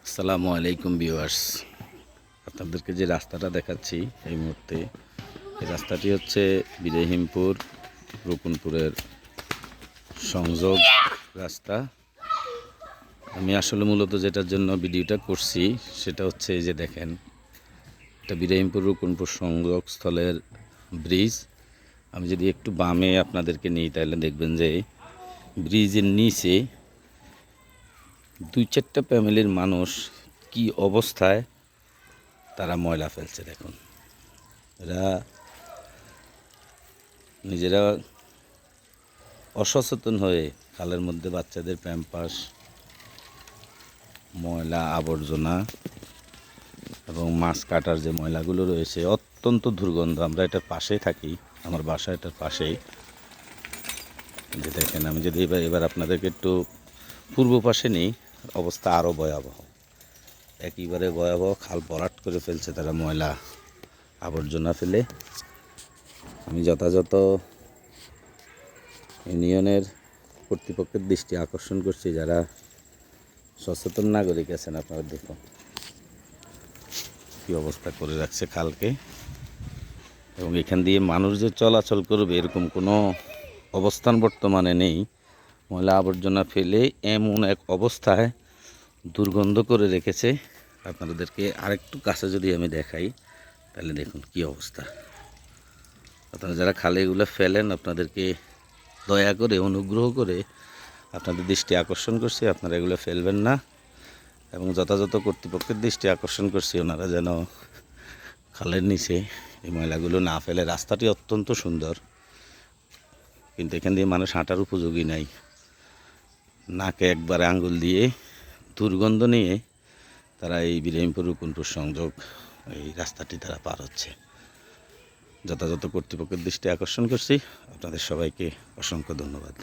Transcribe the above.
আসসালামু আলাইকুম ভিউয়ার্স, আপনাদেরকে যে রাস্তাটা দেখাচ্ছি এই মুহূর্তে, এই রাস্তাটি হচ্ছে বিরাহিমপুর রকুনপুরের সংযোগ রাস্তা। আমি আসলে মূলত যেটার জন্য ভিডিওটা করছি সেটা হচ্ছে এই যে দেখেন, এটা বিরাহিমপুর রকুনপুর সংযোগস্থলের ব্রিজ। আমি যদি একটু বামে আপনাদেরকে নিই তাহলে দেখবেন যে ব্রিজের নিচে দুই চারটা ফ্যামিলির মানুষ কি অবস্থায় তারা ময়লা ফেলছে দেখুন। এরা নিজেরা অসচেতন হয়ে খালের মধ্যে বাচ্চাদের প্যাম্পাস, ময়লা আবর্জনা এবং মাছ কাটার যে ময়লাগুলো রয়েছে, অত্যন্ত দুর্গন্ধ। আমরা এটার পাশেই থাকি, আমার বাসা এটার পাশেই। যে দেখেন, আমি যদি এবার আপনাদেরকে একটু পূর্ব পাশে নিই, অবস্থা আরও ভয়াবহ, একেবারে ভয়াবহ। খাল ভরাট করে ফেলছে তারা ময়লা আবর্জনা ফেলে। আমি যথাযথ ইউনিয়নের কর্তৃপক্ষের দৃষ্টি আকর্ষণ করছি, যারা সচেতন নাগরিক আছেন, আপনারা দেখুন কী অবস্থা করে রাখছে খালকে। এবং এখান দিয়ে মানুষ যে চলাচল করবে এরকম কোনো অবস্থান বর্তমানে নেই। ময়লা আবর্জনা ফেলে এমন এক অবস্থায় দুর্গন্ধ করে রেখেছে। আপনাদেরকে আরেকটু কাছে যদি আমি দেখাই তাহলে দেখুন কী অবস্থা। আপনারা যারা খালে এগুলো ফেলেন, আপনাদেরকে দয়া করে, অনুগ্রহ করে আপনাদের দৃষ্টি আকর্ষণ করছি, আপনারা এগুলো ফেলবেন না। এবং যথাযথ কর্তৃপক্ষের দৃষ্টি আকর্ষণ করছি, ওনারা যেন খালের নিচে এই ময়লাগুলো না ফেলে। রাস্তাটি অত্যন্ত সুন্দর, কিন্তু এখান দিয়ে মানুষ হাঁটার উপযোগী নাই। নাকে একবারে আঙ্গুল দিয়ে দুর্গন্ধ নিয়ে তারা এই বিরাহিমপুর রকুনপুর সংযোগ এই রাস্তাটি তারা পার হচ্ছে। যথাযথ কর্তৃপক্ষের দৃষ্টি আকর্ষণ করছি। আপনাদের সবাইকে অসংখ্য ধন্যবাদ।